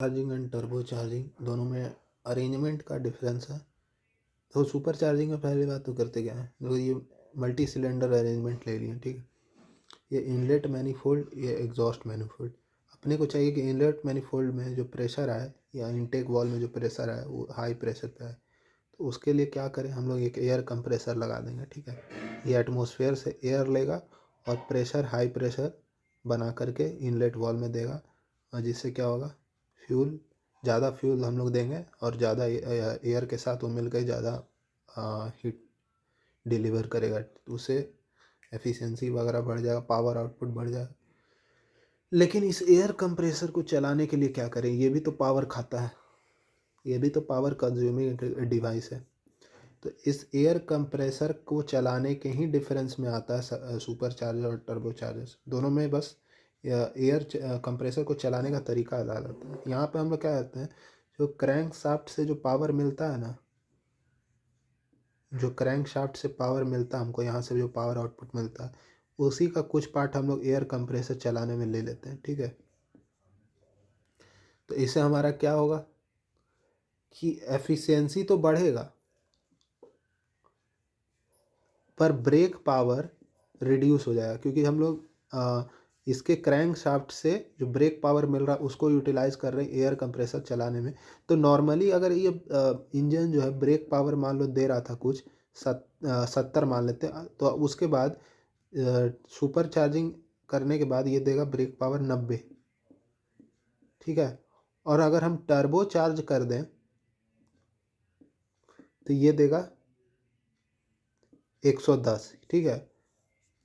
Charging and turbo charging दोनों में arrangement का डिफरेंस है। तो सुपर चार्जिंग में पहली बात तो करते क्या है, तो ये मल्टी सिलेंडर अरेंजमेंट ले लिए, ठीक है। ये इनलेट मैनिफोल्ड, ये एग्जॉस्ट मैनिफोल्ड। अपने को चाहिए कि इनलेट मैनिफोल्ड में जो प्रेशर आए या इनटेक वॉल में जो प्रेशर आए वो हाई प्रेशर पे आए। तो उसके लिए क्या करें, हम लोग एक एयर कंप्रेसर लगा देंगे, ठीक है। ये एटमॉस्फेयर से एयर लेगा और प्रेशर हाई प्रेशर बना करके इनलेट वॉल में देगा, और जिससे क्या होगा, फ्यूल ज़्यादा फ्यूल हम लोग देंगे और ज़्यादा एयर के साथ वो मिलकर ज़्यादा हीट डिलीवर करेगा। तो उससे एफिशिएंसी वगैरह बढ़ जाएगा, पावर आउटपुट बढ़ जाएगा। लेकिन इस एयर कंप्रेसर को चलाने के लिए क्या करें, ये भी तो पावर खाता है, ये भी तो पावर कंज्यूमिंग डिवाइस है। तो इस एयर कंप्रेसर को चलाने के ही डिफरेंस में आता है सुपर चार्जर और टर्बो चार्जर दोनों में। बस एयर कंप्रेसर को चलाने का तरीका अलग होता है। यहाँ पे हम लोग क्या करते हैं, जो क्रैंक शाफ्ट से जो पावर मिलता है ना, जो क्रैंक शाफ्ट से पावर मिलता है हमको, यहाँ से जो पावर आउटपुट मिलता है, उसी का कुछ पार्ट हम लोग एयर कंप्रेसर चलाने में ले लेते हैं, ठीक है। तो इससे हमारा क्या होगा कि एफिशिएंसी तो बढ़ेगा पर ब्रेक पावर रिड्यूस हो जाएगा, क्योंकि हम लोग इसके क्रैंक शाफ्ट से जो ब्रेक पावर मिल रहा है उसको यूटिलाइज कर रहे हैं एयर कंप्रेसर चलाने में। तो नॉर्मली अगर ये इंजन जो है ब्रेक पावर मान लो दे रहा था कुछ 70 मान लेते हैं, तो उसके बाद सुपर चार्जिंग करने के बाद ये देगा ब्रेक पावर 90, ठीक है। और अगर हम टर्बो चार्ज कर दें तो ये देगा 110, ठीक है।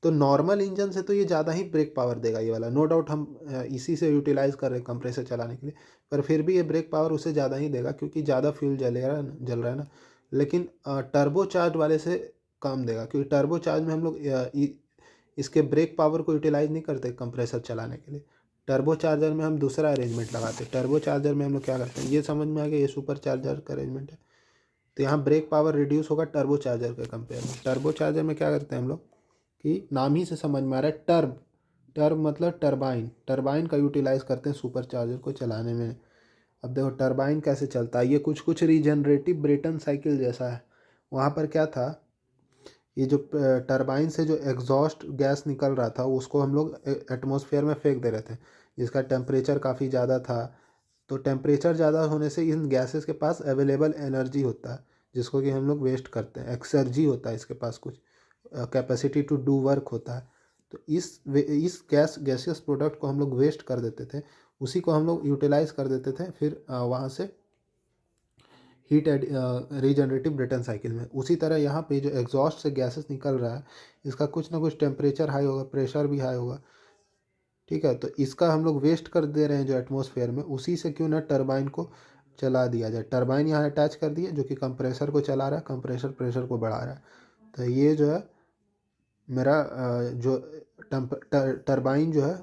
तो नॉर्मल इंजन से तो ये ज़्यादा ही ब्रेक पावर देगा ये वाला, नो डाउट। हम इसी से यूटिलाइज कर रहे हैं कंप्रेसर चलाने के लिए, पर फिर भी ये ब्रेक पावर उससे ज़्यादा ही देगा क्योंकि ज़्यादा फ्यूल जल रहा है ना। लेकिन टर्बो चार्ज वाले से कम देगा, क्योंकि टर्बो चार्ज में हम लोग इसके ब्रेक पावर को यूटिलाइज नहीं करते कंप्रेसर चलाने के लिए। टर्बो चार्जर में हम दूसरा अरेंजमेंट लगाते हैं। टर्बो चार्जर में हम लोग क्या करते हैं, ये समझ में आ गया, ये सुपर चार्जर का अरेंजमेंट है। तो यहाँ ब्रेक पावर रिड्यूस होगा टर्बो चार्जर के कंपेयर में। टर्बो चार्जर में क्या करते हैं हम लोग कि नाम ही से समझ में आ रहा है, टर्ब, टर्ब मतलब टरबाइन, टरबाइन का यूटिलाइज करते हैं सुपर चार्जर को चलाने में। अब देखो टरबाइन कैसे चलता है, ये कुछ कुछ रीजनरेटिव ब्रेटन साइकिल जैसा है। वहाँ पर क्या था, ये जो टरबाइन से जो एग्जॉस्ट गैस निकल रहा था उसको हम लोग एटमॉस्फेयर में फेंक दे रहे थे, जिसका टेम्परेचर काफ़ी ज़्यादा था। तो टेम्परेचर ज़्यादा होने से इन गैसेस के पास अवेलेबल एनर्जी होता है, जिसको कि हम लोग वेस्ट करते हैं। एक्सर्जी होता है इसके पास, कुछ कैपेसिटी टू डू वर्क होता है। तो इस गैसियस प्रोडक्ट को हम लोग वेस्ट कर देते थे, उसी को हम लोग यूटिलाइज कर देते थे फिर वहाँ से हीट रीजनरेटिव ब्रेटन साइकिल में। उसी तरह यहाँ पे जो एग्जॉस्ट से गैसेस निकल रहा है, इसका कुछ ना कुछ टेम्परेचर हाई होगा, प्रेशर भी हाई होगा, ठीक है। तो इसका हम लोग वेस्ट कर दे रहे हैं जो एटमॉस्फेयर में, उसी से क्यों ना टरबाइन को चला दिया जाए। टरबाइन यहाँ अटैच कर दिए जो कि कंप्रेसर को चला रहा है, कंप्रेसर प्रेशर को बढ़ा रहा है। तो ये जो है मेरा जो टरबाइन जो है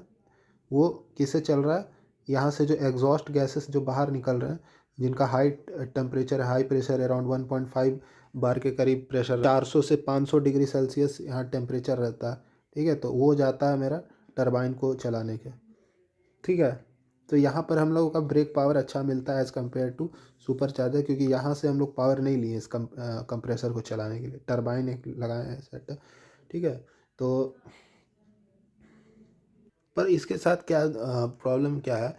वो किससे चल रहा है, यहाँ से जो एग्जॉस्ट गैसेस जो बाहर निकल रहे हैं, जिनका high temperature, high pressure around 1.5 बार के करीब प्रेशर, 400 से 500 डिग्री सेल्सियस यहाँ टेम्परेचर रहता है, ठीक है। तो वो जाता है मेरा टरबाइन को चलाने के, ठीक है। तो यहाँ पर हम लोगों का ब्रेक पावर अच्छा मिलता है as compared to super charger, क्योंकि यहाँ से हम लोग पावर नहीं लिए इस कंप्रेसर को चलाने के लिए, टरबाइन एक लगाए हैं सेट, ठीक है। तो पर इसके साथ क्या प्रॉब्लम क्या है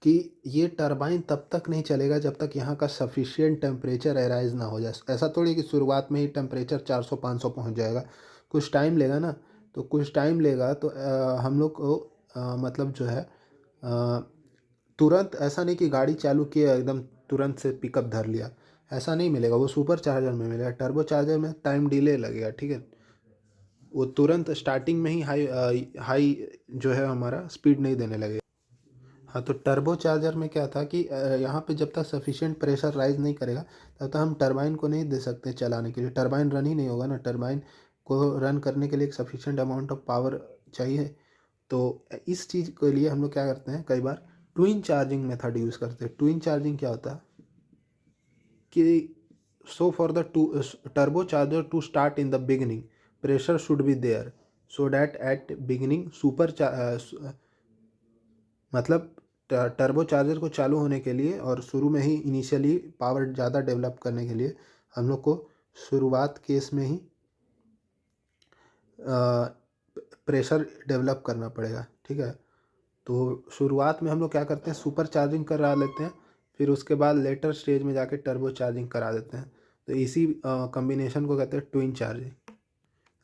कि ये टरबाइन तब तक नहीं चलेगा जब तक यहाँ का सफिशिएंट टेम्परेचर एराइज ना हो जाए। ऐसा थोड़ी कि शुरुआत में ही टेम्परेचर 400-500 पहुँच जाएगा, कुछ टाइम लेगा ना। तो कुछ टाइम लेगा तो हम लोग को मतलब जो है तुरंत, ऐसा नहीं कि गाड़ी चालू किया एकदम तुरंत से पिकअप धर लिया, ऐसा नहीं मिलेगा। वो सुपर चार्जर में मिलेगा, टर्बो चार्जर में टाइम डिले लगेगा, ठीक है। वो तुरंत स्टार्टिंग में ही हाई जो है हमारा स्पीड नहीं देने लगे। हाँ, तो टर्बो चार्जर में क्या था कि यहाँ पे जब तक सफिशिएंट प्रेशर राइज नहीं करेगा तब तक हम टरबाइन को नहीं दे सकते चलाने के लिए। टरबाइन रन ही नहीं होगा ना, टरबाइन को रन करने के लिए एक सफिशिएंट अमाउंट ऑफ पावर चाहिए। तो इस चीज़ के लिए हम लोग क्या करते हैं, कई बार ट्विन चार्जिंग मेथड यूज़ करते हैं। ट्विन चार्जिंग क्या होता है कि so for the turbocharger to start in the beginning, pressure should be there so that at beginning मतलब टर्बो चार्जर को चालू होने के लिए और शुरू में ही इनिशियली पावर ज़्यादा डेवलप करने के लिए हम लोग को शुरुआत केस में ही प्रेशर डेवलप करना पड़ेगा, ठीक है। तो शुरुआत में हम लोग क्या करते हैं, सुपर चार्जिंग करा लेते हैं, फिर उसके बाद लेटर स्टेज में जाके टर्बो चार्जिंग करा देते हैं। तो इसी कॉम्बिनेशन को कहते हैं ट्विन चार्जिंग।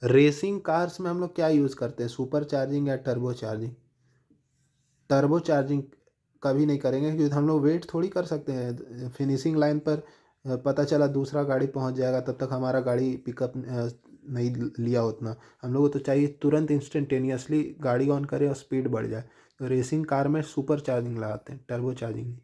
रेसिंग कार्स में हम लोग क्या यूज़ करते हैं, सुपर चार्जिंग या टर्बो चार्जिंग? टर्बो चार्जिंग कभी नहीं करेंगे क्योंकि हम लोग वेट थोड़ी कर सकते हैं फिनिशिंग लाइन पर। पता चला दूसरा गाड़ी पहुंच जाएगा, तब तक हमारा गाड़ी पिकअप नहीं लिया उतना। हम लोग को तो चाहिए तुरंत इंस्टेंटेनियसली गाड़ी ऑन करें और स्पीड बढ़ जाए। तो रेसिंग कार में सुपर चार्जिंग लगाते हैं, टर्बो चार्जिंग नहीं।